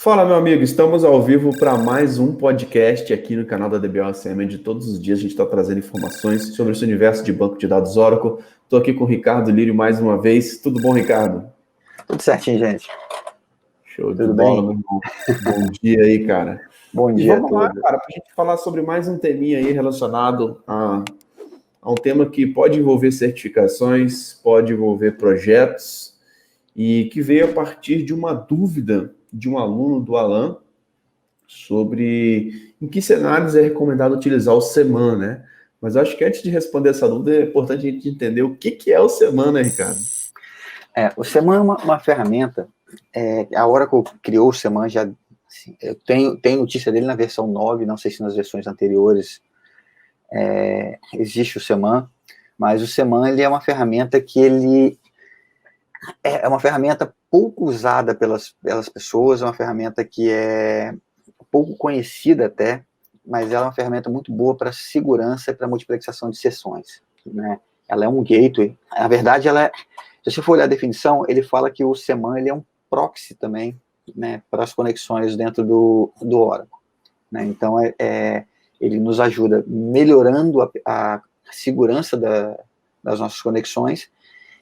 Fala, meu amigo, estamos ao vivo para mais um podcast aqui no canal da DBOSM. De todos os dias a gente está trazendo informações sobre esse universo de banco de dados Oracle. Estou aqui com o Ricardo Lírio mais uma vez. Tudo bom, Ricardo? Tudo certinho, gente. Show de Tudo bola, bem? meu irmão. Bom dia aí, cara. Bom E dia a vamos lá, todos. cara, para a gente falar sobre mais um teminha aí relacionado a um tema que pode envolver certificações, pode envolver projetos, e que veio a partir de uma dúvida de um aluno do Alan, sobre em que cenários é recomendado utilizar o Seman, né? Mas eu acho que antes de responder essa dúvida, é importante a gente entender o que é o Seman, né, Ricardo? O Seman é uma ferramenta, a Oracle criou o Seman já, assim, eu tenho notícia dele na versão 9, não sei se nas versões anteriores existe o Seman, mas o Seman ele é uma ferramenta que ele é uma ferramenta pouco usada pelas pessoas, é uma ferramenta que é pouco conhecida até, mas ela é uma ferramenta muito boa para segurança e para multiplexação de sessões, né? Ela é um gateway. Na verdade, se você for olhar a definição, ele fala que o Seman ele é um proxy também, né, para as conexões dentro do Oracle, né? Então, ele nos ajuda melhorando a segurança das nossas conexões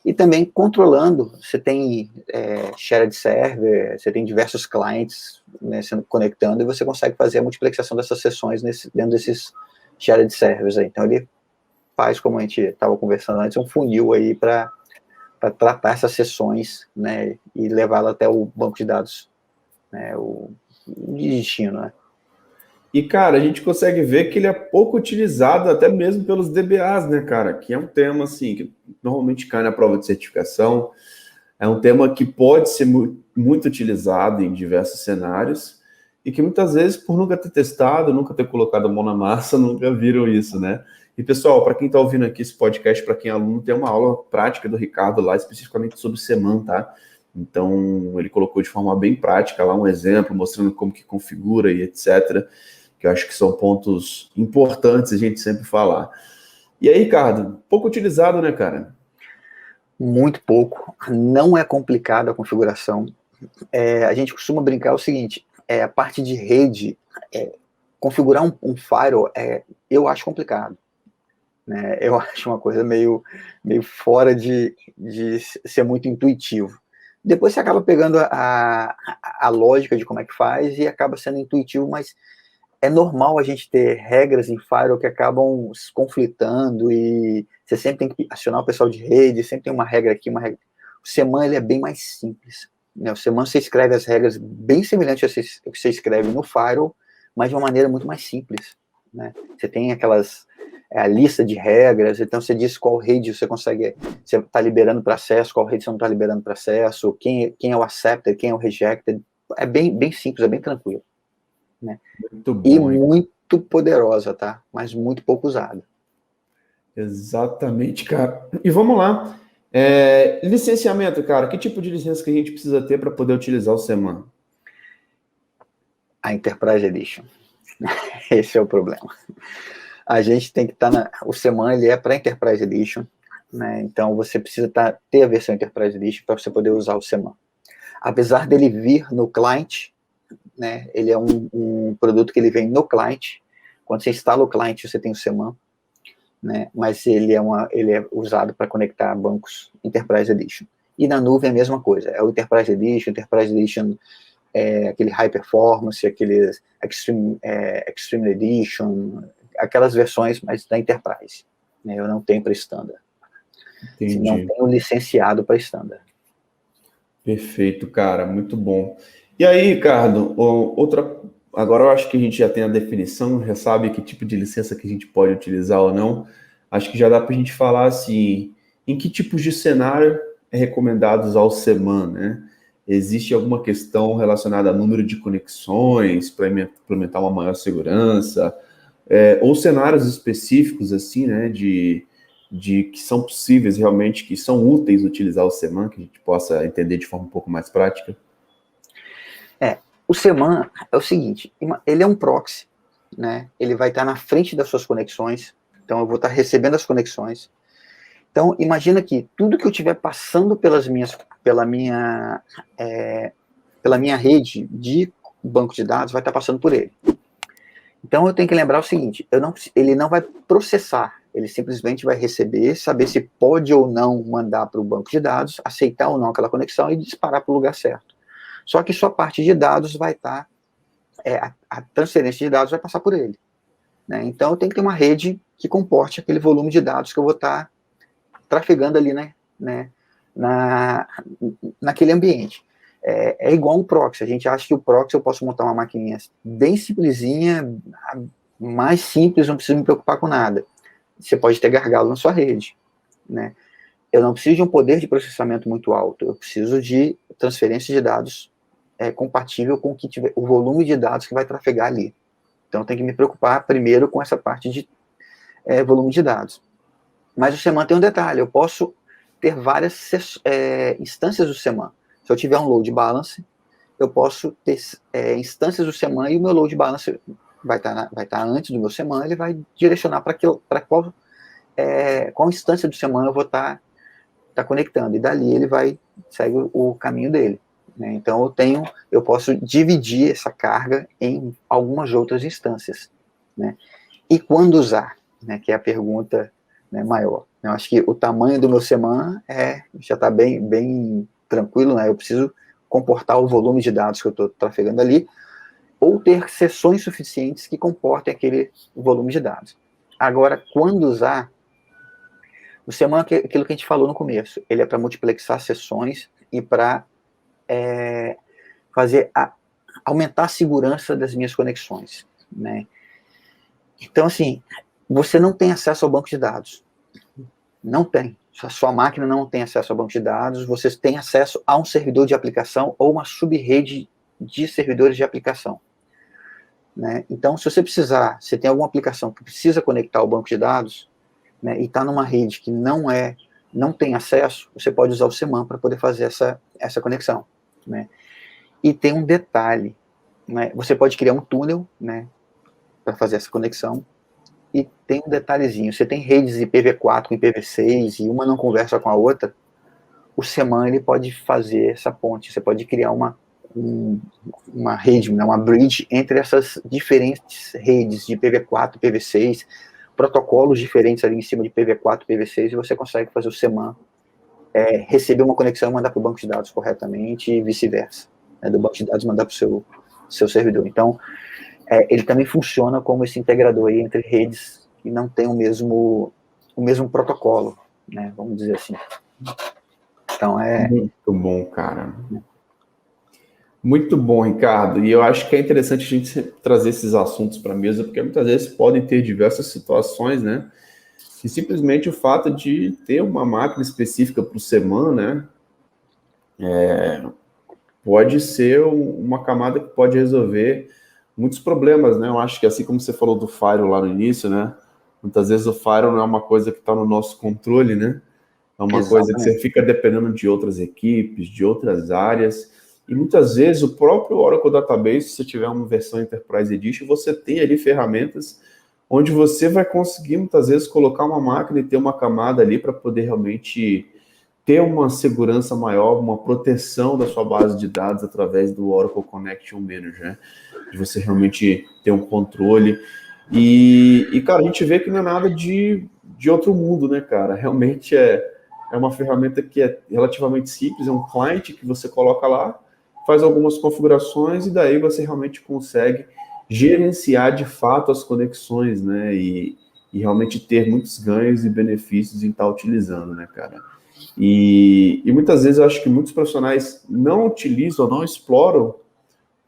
e também controlando. Você tem shared server, você tem diversos clients, né, sendo conectando, e você consegue fazer a multiplexação dessas sessões dentro desses shared servers aí. Então ele faz, como a gente estava conversando antes, um funil aí para tratar essas sessões, né, e levá-la até o banco de dados, né, o de destino, né. E, cara, a gente consegue ver que ele é pouco utilizado até mesmo pelos DBAs, né, cara? Que é um tema, assim, que normalmente cai na prova de certificação. É um tema que pode ser muito utilizado em diversos cenários e que muitas vezes, por nunca ter testado, nunca ter colocado a mão na massa, nunca viram isso, né? E, pessoal, para quem está ouvindo aqui esse podcast, para quem é aluno, tem uma aula prática do Ricardo lá, especificamente sobre Seman, tá? Então, ele colocou de forma bem prática lá um exemplo, mostrando como que configura e etc., que eu acho que são pontos importantes a gente sempre falar. E aí, Ricardo, pouco utilizado, né, cara? Muito pouco, não é complicada a configuração. A gente costuma brincar o seguinte, a parte de rede, configurar um firewall, eu acho complicado, né? Eu acho uma coisa meio fora de ser muito intuitivo. Depois você acaba pegando a lógica de como é que faz e acaba sendo intuitivo, mas é normal a gente ter regras em firewall que acabam se conflitando e você sempre tem que acionar o pessoal de rede, sempre tem uma regra aqui, uma regra. O Seman ele é bem mais simples, né? O Seman você escreve as regras bem semelhantes ao que você escreve no firewall, mas de uma maneira muito mais simples, né? Você tem a lista de regras, então você diz qual rede você está liberando para acesso, qual rede você não está liberando para acesso, quem é o accepted, quem é o rejected. É bem simples, é bem tranquilo, né? Muito E bom, hein? muito poderosa, tá? Mas muito pouco usada. Exatamente, cara. E vamos lá. Licenciamento, cara. Que tipo de licença que a gente precisa ter para poder utilizar o Seman? A Enterprise Edition. Esse é o problema. A gente tem que estar o Seman, ele é para Enterprise Edition, né? Então você precisa ter a versão Enterprise Edition para você poder usar o Seman. Apesar dele vir no client, né? Ele é um produto que ele vem no client. Quando você instala o client, você tem o Seman, né? Mas ele é usado para conectar bancos Enterprise Edition. E na nuvem é a mesma coisa. É o Enterprise Edition aquele High Performance, aquele Extreme Edition, aquelas versões mais da Enterprise, né? Eu não tenho para Standard. Não Entendi. tenho licenciado para Standard. Perfeito, cara. Muito bom. E aí, Ricardo, agora eu acho que a gente já tem a definição, já sabe que tipo de licença que a gente pode utilizar ou não. Acho que já dá para a gente falar assim, em que tipos de cenário é recomendado usar o Seman, né? Existe alguma questão relacionada a número de conexões para implementar uma maior segurança, ou cenários específicos assim, né, de que são possíveis realmente, que são úteis utilizar o Seman, que a gente possa entender de forma um pouco mais prática? O Seman é o seguinte, ele é um proxy, né? Ele vai estar na frente das suas conexões, então eu vou estar recebendo as conexões. Então, imagina que tudo que eu estiver passando pela minha rede de banco de dados vai estar passando por ele. Então eu tenho que lembrar o seguinte, ele não vai processar, ele simplesmente vai receber, saber se pode ou não mandar para o banco de dados, aceitar ou não aquela conexão e disparar para o lugar certo. Só que sua parte de dados vai estar, a transferência de dados vai passar por ele. Né? Então eu tenho que ter uma rede que comporte aquele volume de dados que eu vou estar trafegando ali, né, naquele ambiente. É igual um proxy, a gente acha que o proxy eu posso montar uma maquininha bem simplesinha, mais simples, não preciso me preocupar com nada. Você pode ter gargalo na sua rede, né? Eu não preciso de um poder de processamento muito alto, eu preciso de transferência de dados compatível com o volume de dados que vai trafegar ali. Então, eu tenho que me preocupar primeiro com essa parte de volume de dados. Mas o CEMAN tem um detalhe, eu posso ter várias instâncias do CEMAN. Se eu tiver um load balance, eu posso ter instâncias do CEMAN e o meu load balance vai estar antes do meu CEMAN, ele vai direcionar para qual instância do CEMAN eu vou estar conectando, e dali ele segue o caminho dele. Né? Então eu posso dividir essa carga em algumas outras instâncias. Né? E quando usar? Né? Que é a pergunta, né, maior. Eu acho que o tamanho do meu CEMAN já está bem tranquilo, né? Eu preciso comportar o volume de dados que eu estou trafegando ali, ou ter sessões suficientes que comportem aquele volume de dados. Agora, quando usar, o CEMAN é aquilo que a gente falou no começo, ele é para multiplexar sessões e para aumentar a segurança das minhas conexões. Né? Então, assim, você não tem acesso ao banco de dados. Não tem. A sua máquina não tem acesso ao banco de dados, você tem acesso a um servidor de aplicação ou uma sub-rede de servidores de aplicação. Né? Então, se você tem alguma aplicação que precisa conectar ao banco de dados, né, e está numa rede que não tem acesso, você pode usar o CEMAN para poder fazer essa conexão. Né? E tem um detalhe, né, você pode criar um túnel, né, para fazer essa conexão. E tem um detalhezinho, você tem redes IPv4 com IPv6 e uma não conversa com a outra, o CEMAN ele pode fazer essa ponte, você pode criar uma rede, uma bridge entre essas diferentes redes de IPv4 e IPv6, protocolos diferentes ali em cima de IPv4 e IPv6, e você consegue fazer o CEMAN receber uma conexão e mandar para o banco de dados corretamente e vice-versa, né, do banco de dados mandar para o seu servidor. Então, ele também funciona como esse integrador aí entre redes que não tem o mesmo protocolo, né, vamos dizer assim. Então Muito bom, cara. Muito bom, Ricardo. E eu acho que é interessante a gente trazer esses assuntos para a mesa, porque muitas vezes podem ter diversas situações, né? E simplesmente o fato de ter uma máquina específica para o CEMAN, né? Pode ser uma camada que pode resolver muitos problemas, né? Eu acho que assim como você falou do Firewall lá no início, né? Muitas vezes o Firewall não é uma coisa que está no nosso controle, né? É uma coisa que você fica dependendo de outras equipes, de outras áreas. E muitas vezes o próprio Oracle Database, se você tiver uma versão Enterprise Edition, você tem ali ferramentas onde você vai conseguir muitas vezes colocar uma máquina e ter uma camada ali para poder realmente ter uma segurança maior, uma proteção da sua base de dados através do Oracle Connection Manager, né? De você realmente ter um controle. E cara, a gente vê que não é nada de outro mundo, né, cara? Realmente é uma ferramenta que é relativamente simples, é um client que você coloca lá, faz algumas configurações e daí você realmente consegue gerenciar de fato as conexões, né? E realmente ter muitos ganhos e benefícios em estar utilizando, né, cara? E muitas vezes eu acho que muitos profissionais não utilizam, não exploram,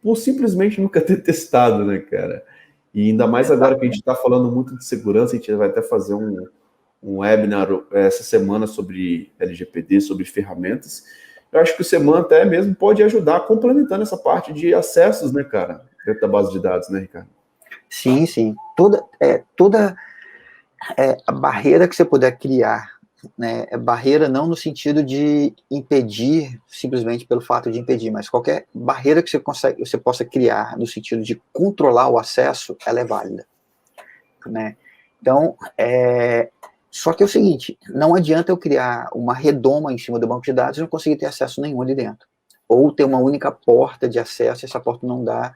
por simplesmente nunca ter testado, né, cara? E ainda mais agora que a gente está falando muito de segurança, a gente vai até fazer um webinar essa semana sobre LGPD, sobre ferramentas. Eu acho que o CEMAN até mesmo pode ajudar complementando essa parte de acessos, né, cara, dentro da base de dados, né, Ricardo? Sim, sim. Toda a barreira que você puder criar, né, barreira não no sentido de impedir, simplesmente pelo fato de impedir, mas qualquer barreira que você possa criar no sentido de controlar o acesso, ela é válida. Né? Então, só que é o seguinte, não adianta eu criar uma redoma em cima do banco de dados e não conseguir ter acesso nenhum ali dentro. Ou ter uma única porta de acesso e essa porta não dá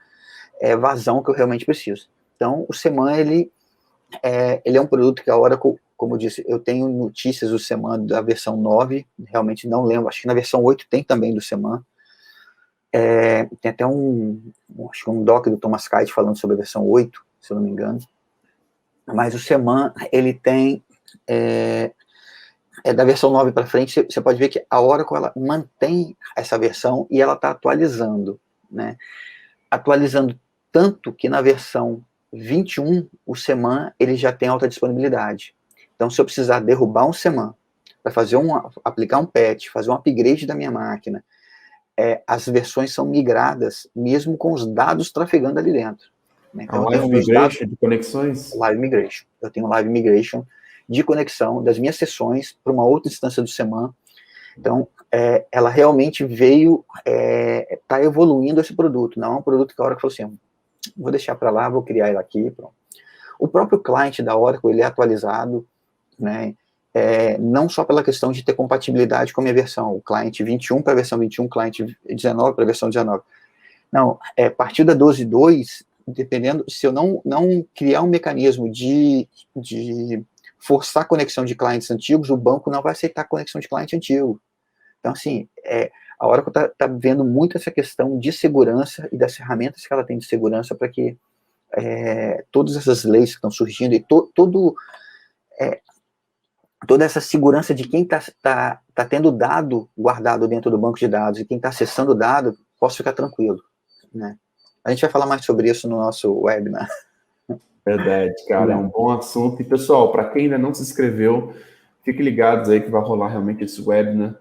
vazão que eu realmente preciso. Então, o Seman, ele é um produto que a Oracle, como eu disse, eu tenho notícias do Seman da versão 9, realmente não lembro, acho que na versão 8 tem também do Seman. Tem até acho que um doc do Thomas Kite falando sobre a versão 8, se eu não me engano. Mas o Seman, ele tem, da versão 9 para frente, você pode ver que a Oracle, ela mantém essa versão e ela está atualizando, né? Atualizando tanto que na versão 21, o Seman, ele já tem alta disponibilidade. Então, se eu precisar derrubar um Seman para aplicar um patch, fazer um upgrade da minha máquina, as versões são migradas, mesmo com os dados trafegando ali dentro. Né? Então, A Live Migration de conexões? Live Migration. Eu tenho Live Migration de conexão das minhas sessões para uma outra instância do Seman. Então, ela realmente veio, está evoluindo esse produto. Não é um produto que a Oracle falou assim, vou deixar para lá, vou criar ele aqui, pronto. O próprio cliente da Oracle, ele é atualizado, né? Não só pela questão de ter compatibilidade com a minha versão, o cliente 21 para a versão 21, o cliente 19 para a versão 19. Não, a partir da 12.2, dependendo, se eu não criar um mecanismo de forçar a conexão de clientes antigos, o banco não vai aceitar a conexão de cliente antigo. Então, assim, a Oracle está vendo muito essa questão de segurança e das ferramentas que ela tem de segurança para que todas essas leis que estão surgindo e toda essa segurança de quem tá tendo dado guardado dentro do banco de dados e quem está acessando o dado, possa ficar tranquilo, né? A gente vai falar mais sobre isso no nosso webinar. Verdade, cara, é um bom assunto. E, pessoal, para quem ainda não se inscreveu, fiquem ligados aí que vai rolar realmente esse webinar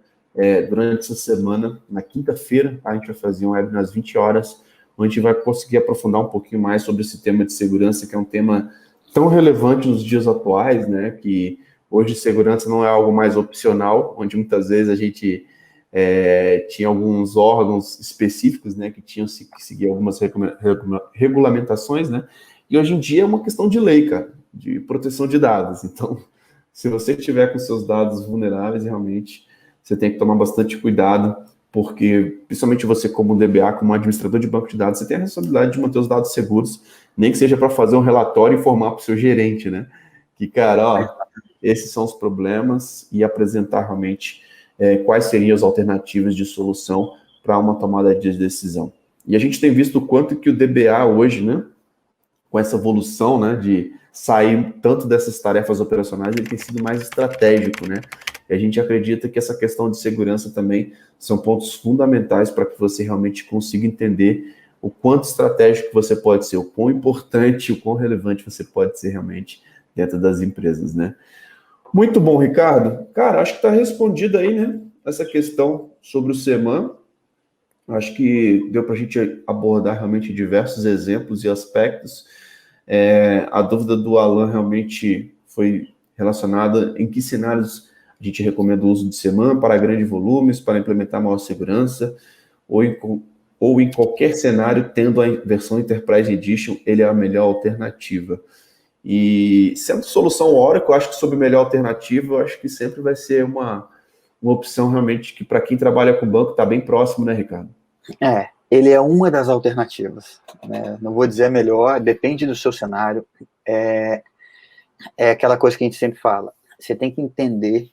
durante essa semana. Na quinta-feira, a gente vai fazer um webinar às 20 horas, onde a gente vai conseguir aprofundar um pouquinho mais sobre esse tema de segurança, que é um tema tão relevante nos dias atuais, né, que hoje segurança não é algo mais opcional, onde muitas vezes a gente tinha alguns órgãos específicos, né, que tinham que seguir algumas regulamentações, né, e hoje em dia é uma questão de lei, cara, de proteção de dados. Então, se você tiver com seus dados vulneráveis, realmente, você tem que tomar bastante cuidado, porque, principalmente você como DBA, como administrador de banco de dados, você tem a responsabilidade de manter os dados seguros, nem que seja para fazer um relatório e informar para o seu gerente, né, que, cara, ó, esses são os problemas, e apresentar realmente quais seriam as alternativas de solução para uma tomada de decisão. E a gente tem visto o quanto que o DBA hoje, né, com essa evolução, né, de sair tanto dessas tarefas operacionais, ele tem sido mais estratégico, né, e a gente acredita que essa questão de segurança também são pontos fundamentais para que você realmente consiga entender o quanto estratégico você pode ser, o quão importante, o quão relevante você pode ser realmente dentro das empresas, né. Muito bom, Ricardo. Cara, acho que está respondido aí, né, essa questão sobre o Seman. Acho que deu para a gente abordar realmente diversos exemplos e aspectos. A dúvida do Alan realmente foi relacionada em que cenários a gente recomenda o uso de Seman para grandes volumes, para implementar maior segurança, ou em qualquer cenário, tendo a versão Enterprise Edition, ele é a melhor alternativa. E sendo solução Oracle, eu acho que sob melhor alternativa, eu acho que sempre vai ser uma opção realmente que para quem trabalha com banco está bem próximo, né, Ricardo? Ele é uma das alternativas, né? Não vou dizer a melhor, depende do seu cenário. É aquela coisa que a gente sempre fala. Você tem que entender,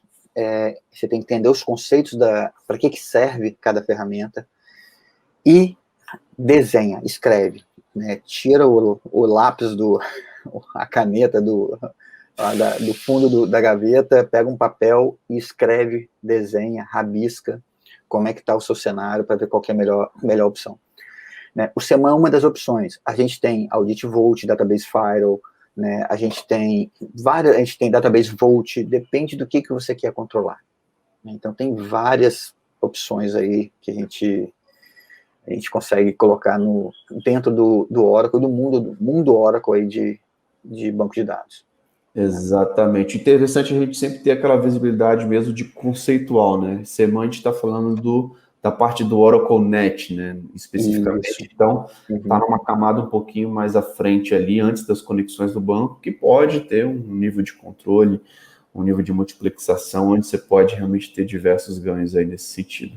os conceitos para que serve cada ferramenta e desenha, escreve, né? Tira o lápis a caneta do fundo da gaveta, pega um papel e escreve, desenha, rabisca como é que está o seu cenário para ver qual que é a melhor opção. Né? O Seman é uma das opções. A gente tem Audit Vault, Database Firewall, né? A gente tem Database Vault, depende do que você quer controlar. Então tem várias opções aí que a gente consegue colocar dentro do Oracle, do mundo Oracle aí de banco de dados. Exatamente. Interessante a gente sempre ter aquela visibilidade mesmo de conceitual, né? Seman, a gente está falando da parte do Oracle Net, né? Especificamente. Isso. Então, está numa camada um pouquinho mais à frente ali, antes das conexões do banco, que pode ter um nível de controle, um nível de multiplexação, onde você pode realmente ter diversos ganhos aí nesse sentido.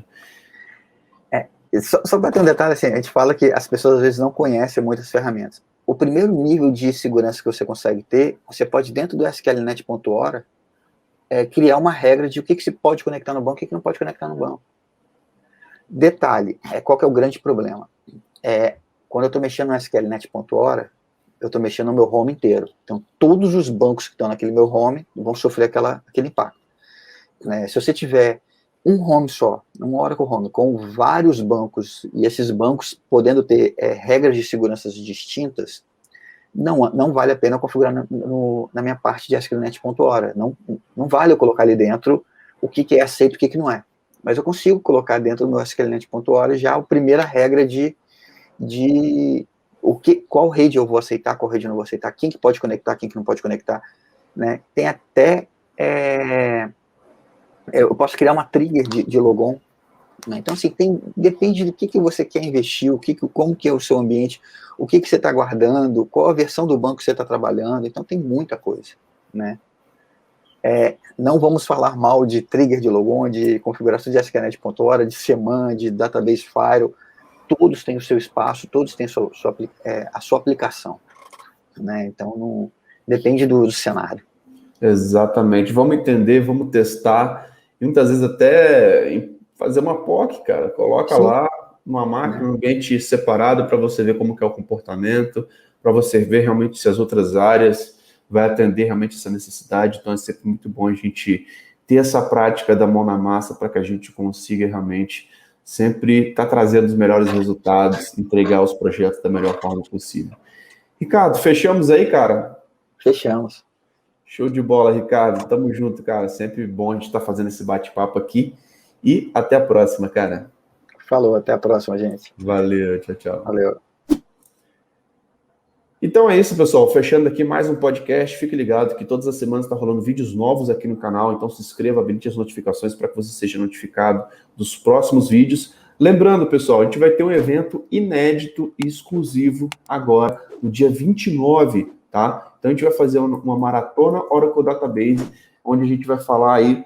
Só para ter um detalhe, assim, a gente fala que as pessoas às vezes não conhecem muitas ferramentas. O primeiro nível de segurança que você consegue ter, você pode, dentro do SQLnet.ora, criar uma regra de o que se pode conectar no banco e o que não pode conectar no banco. Detalhe, qual que é o grande problema? Quando eu estou mexendo no SQLnet.ora, eu estou mexendo no meu home inteiro. Então, todos os bancos que estão naquele meu home vão sofrer aquele impacto. Se você tiver um home só, um Oracle Home, com vários bancos, e esses bancos podendo ter regras de segurança distintas, não vale a pena configurar na minha parte de SQLnet.ora. Não vale eu colocar ali dentro o que é aceito e o que não é. Mas eu consigo colocar dentro do meu SQLnet.ora já a primeira regra de qual rede eu vou aceitar, qual rede eu não vou aceitar, quem que pode conectar, quem que não pode conectar. Né? Tem até... eu posso criar uma trigger de logon. Né? Então, assim, depende do que você quer investir, como que é o seu ambiente, o que você está guardando, qual a versão do banco que você está trabalhando. Então, tem muita coisa. Né? Não vamos falar mal de trigger de logon, de configuração de SQLnet.ora, de CMAN, de Database Firewall. Todos têm o seu espaço, todos têm a sua aplicação. Né? Então, não depende do cenário. Exatamente. Vamos entender, vamos testar. E muitas vezes até fazer uma POC, cara. Coloca Sim. lá uma máquina, um ambiente separado para você ver como que é o comportamento, para você ver realmente se as outras áreas vai atender realmente essa necessidade. Então é sempre muito bom a gente ter essa prática da mão na massa para que a gente consiga realmente sempre estar trazendo os melhores resultados, entregar os projetos da melhor forma possível. Ricardo, fechamos aí, cara? Fechamos. Show de bola, Ricardo. Tamo junto, cara. Sempre bom a gente estar fazendo esse bate-papo aqui. E até a próxima, cara. Falou, até a próxima, gente. Valeu, tchau, tchau. Valeu. Então é isso, pessoal. Fechando aqui mais um podcast. Fique ligado que todas as semanas está rolando vídeos novos aqui no canal. Então se inscreva, habilite as notificações para que você seja notificado dos próximos vídeos. Lembrando, pessoal, a gente vai ter um evento inédito e exclusivo agora, no dia 29, tá? Então a gente vai fazer uma maratona Oracle Database, onde a gente vai falar aí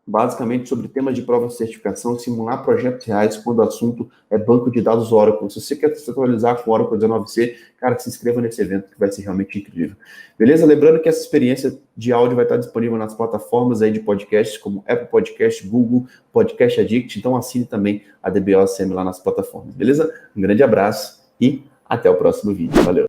basicamente sobre temas de prova de certificação, simular projetos reais quando o assunto é banco de dados Oracle. Se você quer se atualizar com o Oracle 19c, cara, se inscreva nesse evento que vai ser realmente incrível. Beleza? Lembrando que essa experiência de áudio vai estar disponível nas plataformas aí de podcasts, como Apple Podcast, Google, Podcast Addict, então assine também a DBOSM lá nas plataformas, beleza? Um grande abraço e até o próximo vídeo. Valeu!